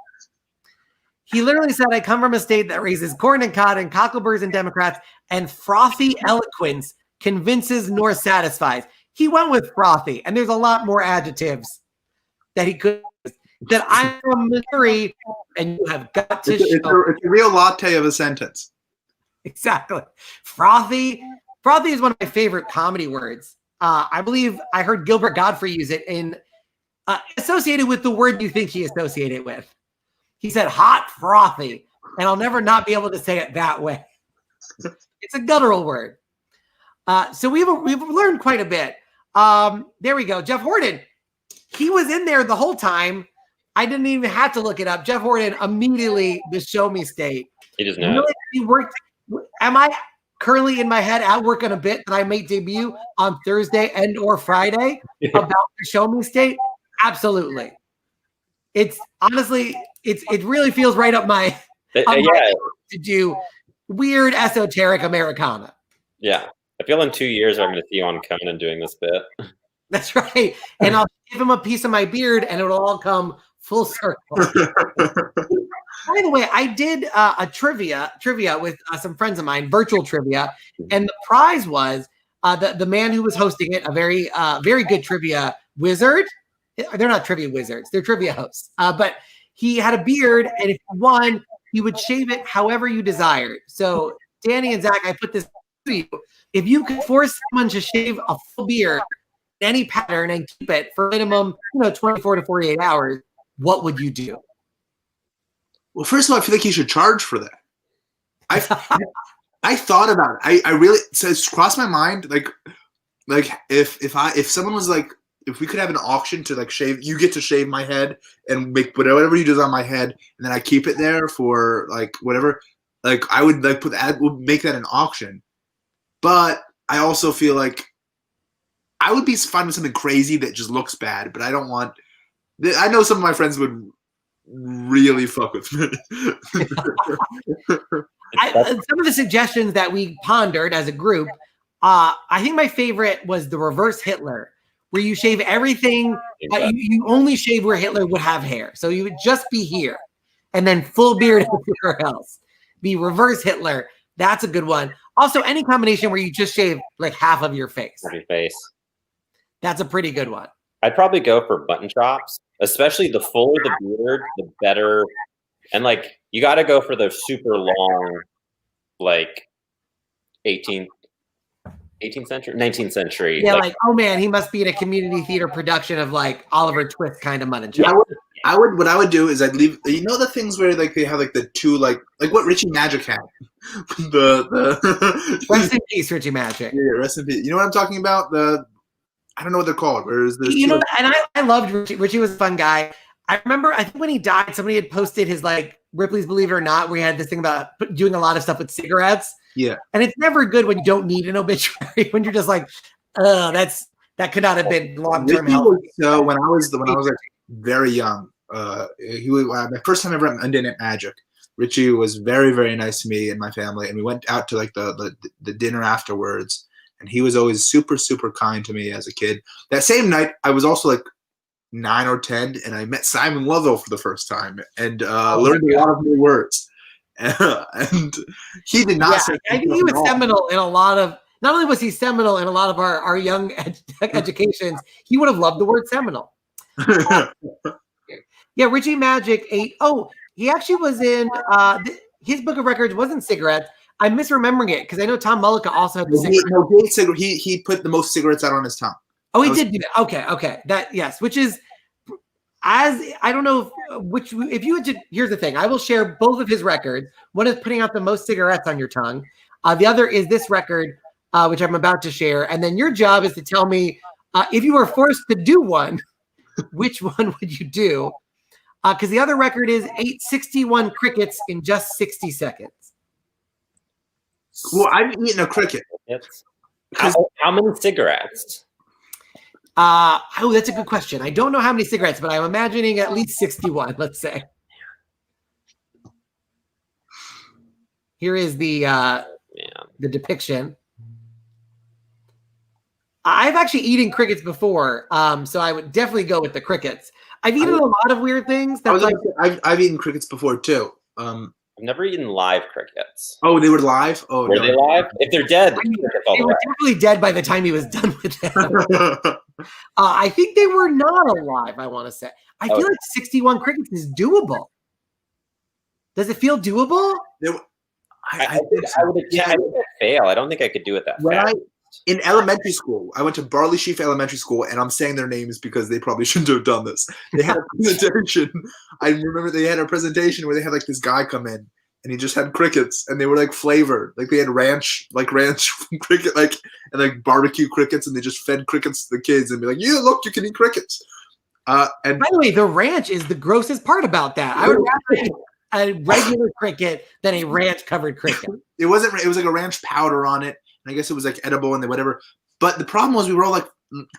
He literally said, I come from a state that raises corn and cotton, cockleburs and Democrats, and frothy eloquence convinces nor satisfies. He went with frothy, and there's a lot more adjectives that he could. That I'm from Missouri, and you have got to show. It's a real latte of a sentence. Exactly. Frothy. Frothy is one of my favorite comedy words. I believe I heard Gilbert Godfrey use it in associated with the word you think he associated it with. He said hot frothy, and I'll never not be able to say it that way. It's a guttural word. So we've learned quite a bit. There we go. Jeff Horton, he was in there the whole time. I didn't even have to look it up. Jeff Horton immediately just showed me state. He just knows. He worked. Am I currently in my head at work on a bit that I may debut on Thursday and or Friday about the show me state? Absolutely. It's honestly, it really feels right up my to do weird esoteric Americana. Yeah. I feel in 2 years I'm going to see you on Conan doing this bit. That's right. And I'll give him a piece of my beard, and it'll all come full circle. By the way, I did a trivia with some friends of mine, virtual trivia, and the prize was the man who was hosting it, a very good trivia wizard. They're not trivia wizards; they're trivia hosts. But he had a beard, and if you won, he would shave it however you desired. So, Danny and Zach, I put this to you: if you could force someone to shave a full beard, any pattern, and keep it for minimum, 24 to 48 hours, what would you do? Well, first of all, I feel like you should charge for that. I thought about it. I really, so it's crossed my mind. Like if someone was like, if we could have an auction to like shave, you get to shave my head and make whatever you do on my head, and then I keep it there for like whatever. Like I would like would make that an auction. But I also feel like I would be fine with something crazy that just looks bad. But I don't want. I know some of my friends would really fuck with me. Some of the suggestions that we pondered as a group, I think my favorite was the reverse Hitler, where you shave everything. You only shave where Hitler would have hair. So you would just be here and then full beard everywhere else. Be reverse Hitler. That's a good one. Also, any combination where you just shave like half of your face. That's a pretty good one. I'd probably go for button chops, especially the fuller the beard, the better. And like, you got to go for the super long, like 18th century, 19th century. Yeah, like, oh man, he must be in a community theater production of like Oliver Twist kind of mutton chop. Yeah, what I would do is I'd leave. You know the things where like they have like the two like what Richie Magic had. the Rest in peace, Richie Magic. Yeah, rest in peace. You know what I'm talking about? I don't know what they're called. Whereas and I loved Richie. Richie was a fun guy. I remember, I think when he died, somebody had posted his like Ripley's Believe It or Not, where he had this thing about doing a lot of stuff with cigarettes. Yeah, and it's never good when you don't need an obituary. When you're just like, that could not have been long term health. So when I was like very young, he was my first time ever at Untitled Magic. Richie was very, very nice to me and my family, and we went out to like the dinner afterwards. And he was always super, super kind to me as a kid. That same night, I was also like 9 or 10, and I met Simon Lovell for the first time and learned a lot of new words. And he did not say I think he was seminal in a lot of, not only was he seminal in a lot of our young educations, he would have loved the word seminal. Yeah, Richie Magic he actually was in, his book of records wasn't cigarettes. I'm misremembering it because I know Tom Mullica also had the cigarette. He put the most cigarettes out on his tongue. Oh, he did do that. Okay. That yes, which is I don't know if you had to. Here's the thing: I will share both of his records. One is putting out the most cigarettes on your tongue. The other is this record, which I'm about to share. And then your job is to tell me if you were forced to do one, which one would you do? Because the other record is 861 crickets in just 60 seconds. Well, I've eaten a cricket. How many cigarettes? That's a good question. I don't know how many cigarettes, but I'm imagining at least 61, let's say. Here is the depiction. I've actually eaten crickets before, so I would definitely go with the crickets. I've eaten a lot of weird things. I've eaten crickets before, too. I've never eaten live crickets. Oh, they were live? Oh, were they live? If they're dead, they were definitely dead by the time he was done with them. I think they were not alive, I want to say. I feel like 61 crickets is doable. Does it feel doable? I would fail. I don't think I could do it that fast. In elementary school, I went to Barley Sheaf Elementary School, and I'm saying their names because they probably shouldn't have done this. They had a presentation. I remember they had a presentation where they had like this guy come in, and he just had crickets, and they were like flavored, like they had ranch cricket, and like barbecue crickets, and they just fed crickets to the kids, and be like, "Yeah, look, you can eat crickets." And by the way, the ranch is the grossest part about that. I would rather eat a regular cricket than a ranch covered cricket. It wasn't. It was like a ranch powder on it. I guess it was like edible and whatever. But the problem was we were all like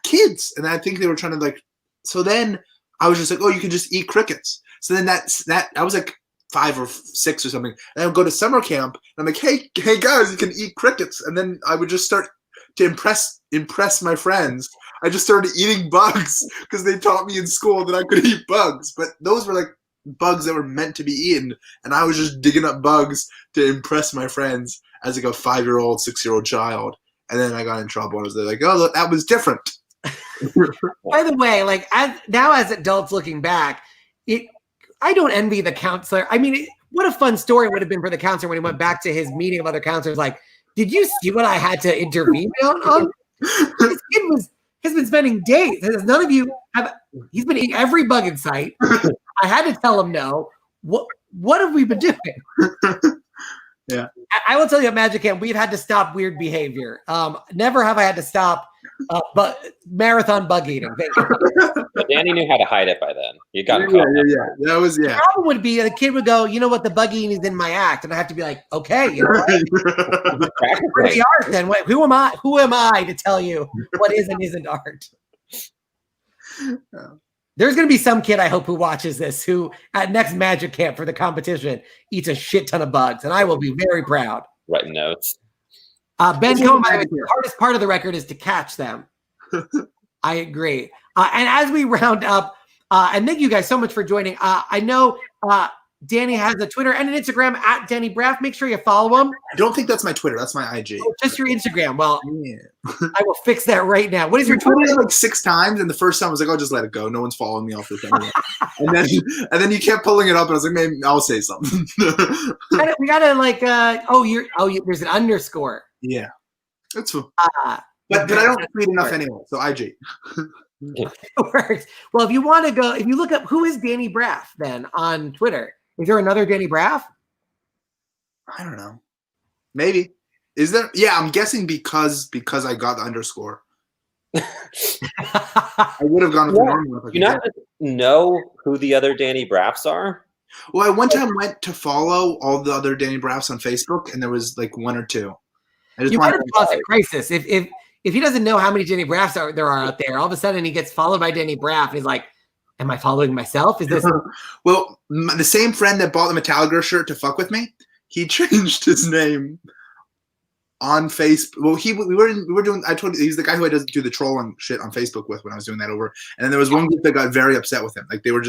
kids. And I think they were trying to like, so then I was just like, oh, you can just eat crickets. So then I was like 5 or 6 or something. And I would go to summer camp and I'm like, hey guys, you can eat crickets. And then I would just start to impress my friends. I just started eating bugs because they taught me in school that I could eat bugs. But those were like bugs that were meant to be eaten, and I was just digging up bugs to impress my friends as like a 5-year-old, 6-year-old child. And then I got in trouble, and I was like, "Oh, look, that was different." By the way, like as adults looking back, I don't envy the counselor. I mean, what a fun story it would have been for the counselor when he went back to his meeting of other counselors. Like, did you see what I had to intervene on? This kid has been spending days. None of you have. He's been eating every bug in sight. I had to tell him no. What have we been doing? Yeah, I will tell you at Magic Camp, we've had to stop weird behavior. Never have I had to stop marathon bug eating. But Danny knew how to hide it by then. You got caught. Yeah. That was The problem would be the kid would go, you know what, the bug eating is in my act, and I have to be like, okay, you know what? Where's the art then? Who am I? Who am I to tell you what is and isn't art? There's going to be some kid, I hope, who watches this, who at next Magic Camp for the competition eats a shit ton of bugs, and I will be very proud. Writing notes. Ben Coleman, the hardest part of the record is to catch them. I agree. And as we round up, and thank you guys so much for joining. I know Danny has a Twitter and an Instagram at Danny Braff. Make sure you follow him. I don't think that's my Twitter. That's my IG. Oh, just your Instagram. Well, I will fix that right now. What is your Twitter? Like 6 times, and the first time I was like, "Oh, just let it go. No one's following me off this anyway." and then you kept pulling it up, and I was like, "Maybe I'll say something." We gotta like. There's an underscore. Yeah, that's fine. But I don't tweet enough anyway. So IG. It works. Well, if you want to go, if you look up who is Danny Braff then on Twitter, is there another Danny Braff? I don't know. Maybe. Is there? Yeah, I'm guessing because I got the underscore. I would have gone with the normal one. You not know who the other Danny Braffs are? Well, I one time went to follow all the other Danny Braffs on Facebook, and there was like 1 or 2. You might have caused a crisis. If he doesn't know how many Danny Braffs there are out there, all of a sudden he gets followed by Danny Braff, and he's like, am I following myself? Is this? Well, the same friend that bought the Metallica shirt to fuck with me, he changed his name on Facebook. Well, we were doing. I told you he's the guy who I do the trolling shit on Facebook with when I was doing that over. And then there was one group that got very upset with him. Like they were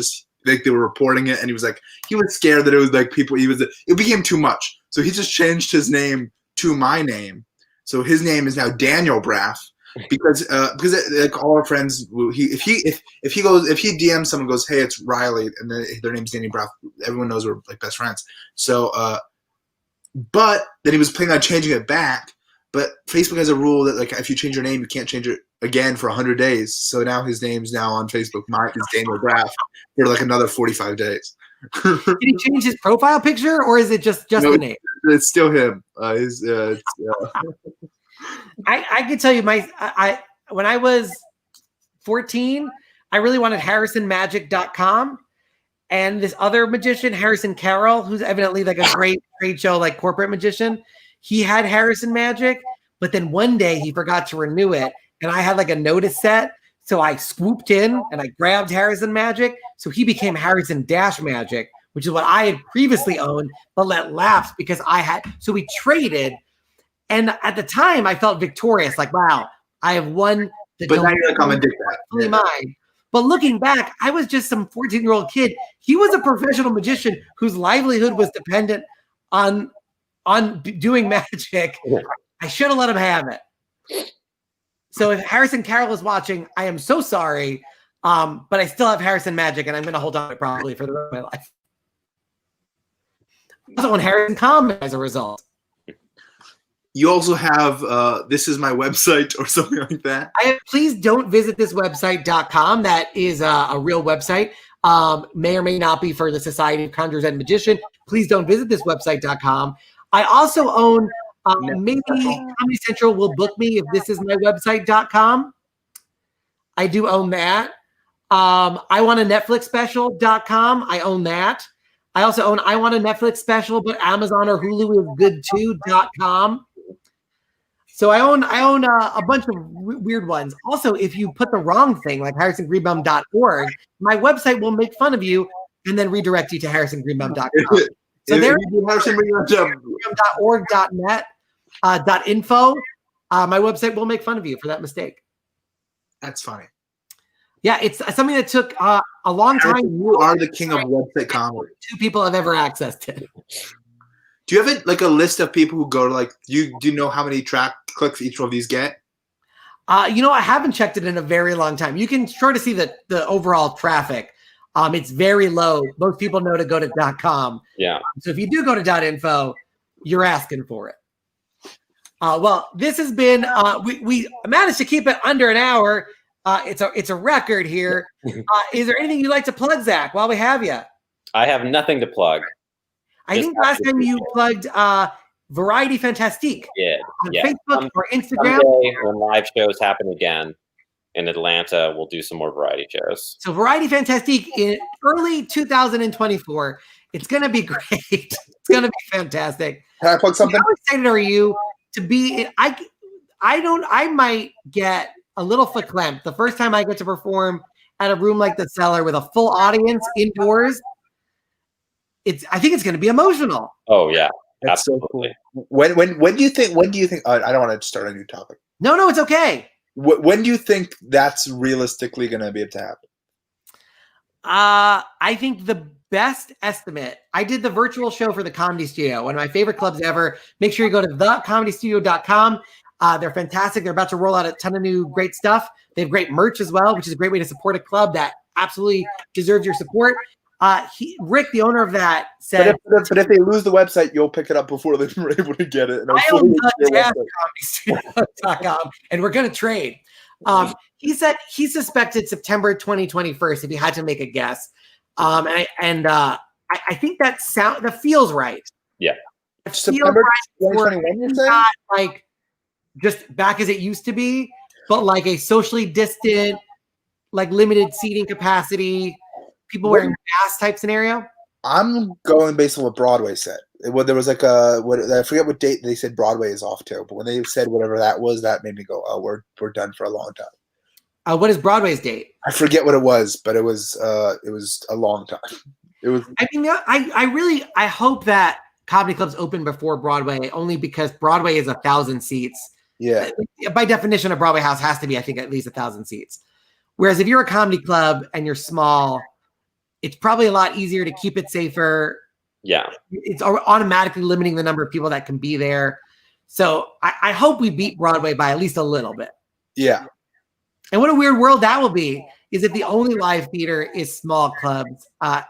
reporting it, and he was scared that it was like people. It became too much, so he just changed his name to my name. So his name is now Daniel Braff because like all our friends, if he DMs someone, goes, hey, it's Riley, and then their name's Danny Braff, everyone knows we're like best friends. So but then he was planning on changing it back, but Facebook has a rule that like if you change your name, you can't change it again for 100 days. So now his name's now on Facebook. Mine is Daniel Braff for like another 45 days. Did he change his profile picture, or is it just No, the name? It's still him. I can tell you when I was 14, I really wanted HarrisonMagic.com, and this other magician, Harrison Carroll, who's evidently like a great trade show like corporate magician, he had Harrison Magic, but then one day he forgot to renew it, and I had like a notice set. So I swooped in and I grabbed Harrison Magic. So he became Harrison Dash Magic, which is what I had previously owned, but let lapse because so we traded. And at the time I felt victorious. Like, wow, I have won the But now you're like, I'm addicted. fully mine. But looking back, I was just some 14-year-old kid. He was a professional magician whose livelihood was dependent on doing magic. I should have let him have it. So if Harrison Carroll is watching, I am so sorry, but I still have Harrison Magic, and I'm going to hold on to it probably for the rest of my life. I also own Harrison Common as a result. You also have This Is My Website or something like that? Please don't visit this website.com. That is a real website. May or may not be for the Society of Conjurers and Magician. Please don't visit this website.com. I also own maybe Comedy Central will book me if this is my website.com. I do own that. I want a Netflix special.com. I own that. I also own I want a Netflix special, but Amazon or Hulu is good too.com. So I own a bunch of weird ones. Also, if you put the wrong thing, like harrisongreenbaum.org, my website will make fun of you and then redirect you to harrisongreenbaum.com. So there, harrisongreenbaum.org.net, .info. My website will make fun of you for that mistake. That's funny. Yeah, it's something that took a long time. You are the king of website comedy. 2 people have ever accessed it. Do you have a list of people who go to do you know how many track clicks each of these get? I haven't checked it in a very long time. You can try to see the overall traffic. It's very low. Most people know to go to .com. Yeah. So if you do go to .info, you're asking for it. Well, this has been we managed to keep it under an hour. It's a record here. Is there anything you'd like to plug, Zach, while we have you? I have nothing to plug. I think last time you plugged Variety Fantastique on Facebook or Instagram. Someday when live shows happen again in Atlanta, we'll do some more variety shows. So Variety Fantastique in early 2024. It's going to be great. It's going to be fantastic. Can I plug something? How excited are you to be in? I might get a little verklempt the first time I get to perform at a room like the Cellar with a full audience indoors. I think it's going to be emotional. Oh yeah, That's absolutely. so cool. When do you think? I don't want to start a new topic. No, it's okay. When do you think that's realistically going to be able to happen? I think the best estimate. I did the virtual show for the Comedy Studio, one of my favorite clubs ever. Make sure you go to thecomedystudio.com. They're fantastic. They're about to roll out a ton of new great stuff. They have great merch as well, which is a great way to support a club that absolutely deserves your support. Rick, the owner of that, said, but if they lose the website, you'll pick it up before they're able to get it. And I own comedystudio.com, and we're going to trade. He said he suspected September 2021 if he had to make a guess. I think that feels right. Yeah. September 2021, you're saying? Not like just back as it used to be, but like a socially distant, like limited seating capacity, people wearing masks type scenario. I'm going based on what Broadway said. There was like I forget what date they said Broadway is off to, but when they said whatever that was, that made me go, oh, we're done for a long time. What is Broadway's date? I forget what it was, but it was a long time. It was. I mean, I hope that comedy clubs open before Broadway, only because Broadway is 1,000 seats. Yeah. By definition, a Broadway house has to be, I think, at least 1,000 seats. Whereas if you're a comedy club and you're small, it's probably a lot easier to keep it safer. Yeah. It's automatically limiting the number of people that can be there. So I hope we beat Broadway by at least a little bit. Yeah. And what a weird world that will be, is if the only live theater is small clubs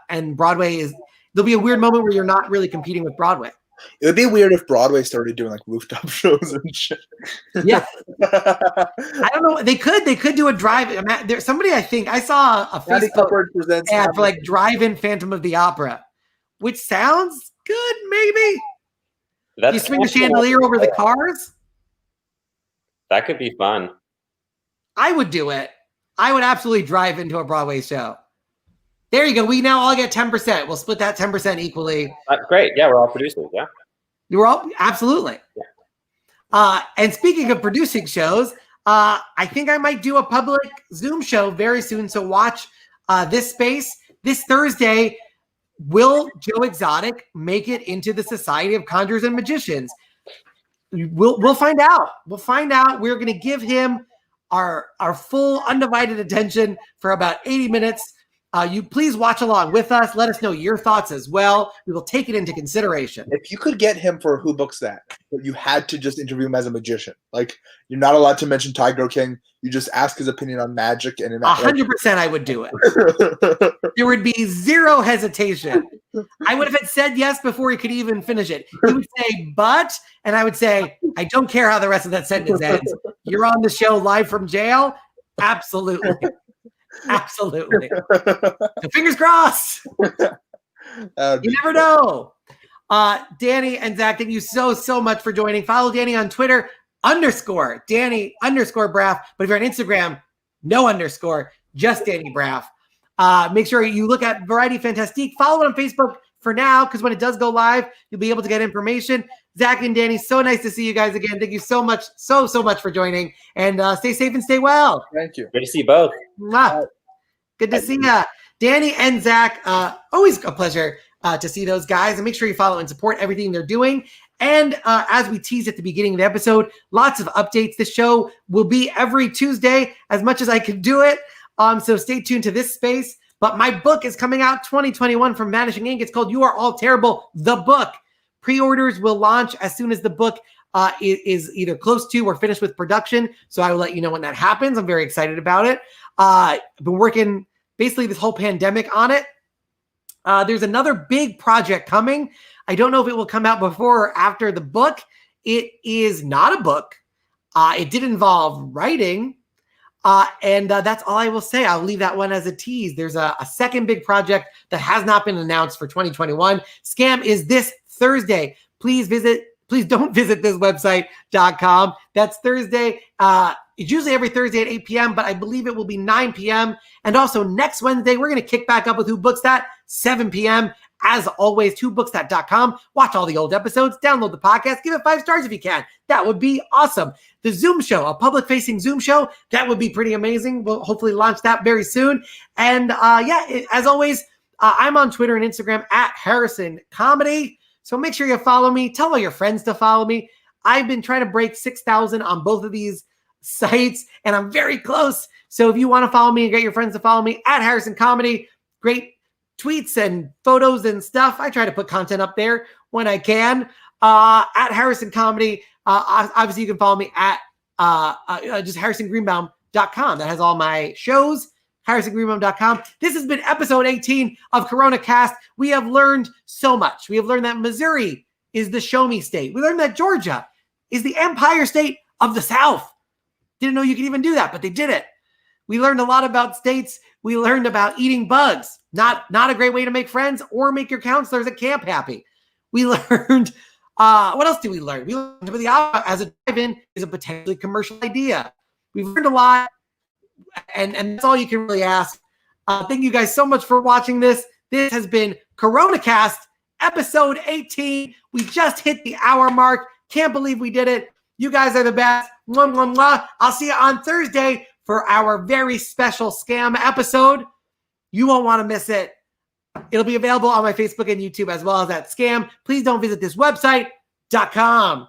and Broadway there'll be a weird moment where you're not really competing with Broadway. It would be weird if Broadway started doing like rooftop shows and shit. Yeah. I don't know. They could do a drive. There's somebody, I think I saw a Facebook ad for like drive-in Phantom of the Opera, which sounds good. Maybe you swing the chandelier over the cars. That could be fun. I would do it. I would absolutely drive into a Broadway show. There you go. We now all get 10%. We'll split that 10% equally. Great. Yeah, we're all producers. Yeah. We're all absolutely. Yeah. And speaking of producing shows, I think I might do a public Zoom show very soon. So watch this space. This Thursday, will Joe Exotic make it into the Society of Conjurers and Magicians? We'll find out. We'll find out. We're going to give him our full undivided attention for about 80 minutes. You please watch along with us. Let us know your thoughts as well. We will take it into consideration. If you could get him for Who Books That, but you had to just interview him as a magician. Like, you're not allowed to mention Tiger King. You just ask his opinion on magic. And 100% I would do it. There would be zero hesitation. I would have said yes before he could even finish it. He would say, but, and I would say, I don't care how the rest of that sentence ends. You're on the show live from jail? Absolutely. Absolutely. The fingers crossed. You never know. Danny and Zach, thank you so much for joining. Follow Danny on Twitter, _Danny_Braff. But if you're on Instagram, no underscore, just Danny Braff. Make sure you look at Variety Fantastique. Follow it on Facebook for now, because when it does go live, you'll be able to get information. Zach and Danny, so nice to see you guys again. Thank you so much, so much for joining. And stay safe and stay well. Thank you. Good to see you both. Good to see you. Danny and Zach, always a pleasure to see those guys. And make sure you follow and support everything they're doing. And as we teased at the beginning of the episode, lots of updates. The show will be every Tuesday as much as I can do it. So stay tuned to this space. But my book is coming out 2021 from Vanishing Ink. It's called You Are All Terrible, the book. Pre-orders will launch as soon as the book is either close to or finished with production. So I will let you know when that happens. I'm very excited about it. I've been working basically this whole pandemic on it. There's another big project coming. I don't know if it will come out before or after the book. It is not a book. It did involve writing. And that's all I will say. I'll leave that one as a tease. There's a second big project that has not been announced for 2021. Scam is this Thursday. Please don't visit this website.com. That's Thursday. It's usually every Thursday at 8 p.m., but I believe it will be 9 p.m. And also next Wednesday, we're going to kick back up with Who Books That, 7 p.m. As always, whobooksthat.com. Watch all the old episodes, download the podcast, give it 5 stars if you can. That would be awesome. The Zoom show, a public-facing Zoom show, that would be pretty amazing. We'll hopefully launch that very soon. And as always, I'm on Twitter and Instagram at Harrison Comedy. So make sure you follow me. Tell all your friends to follow me. I've been trying to break 6,000 on both of these sites, and I'm very close. So if you want to follow me and get your friends to follow me at Harrison Comedy, great tweets and photos and stuff. I try to put content up there when I can. At Harrison Comedy. Obviously, you can follow me at just harrisongreenbaum.com. That has all my shows. harrisongreenbaum.com. This has been episode 18 of Coronacast. We have learned so much. We have learned that Missouri is the show me state. We learned that Georgia is the Empire State of the South. Didn't know you could even do that, but they did it. We learned a lot about states. We learned about eating bugs. Not a great way to make friends or make your counselors at camp happy. We learned, what else did we learn? We learned that the opera as a drive-in is a potentially commercial idea. We've learned a lot, and that's all you can really ask. Thank you guys so much for watching this. This has been Coronacast, episode 18. We just hit the hour mark. Can't believe we did it. You guys are the best. Mwah, mwah, mwah. I'll see you on Thursday for our very special scam episode. You won't want to miss it. It'll be available on my Facebook and YouTube as well as at Scam. Please don't visit this website.com.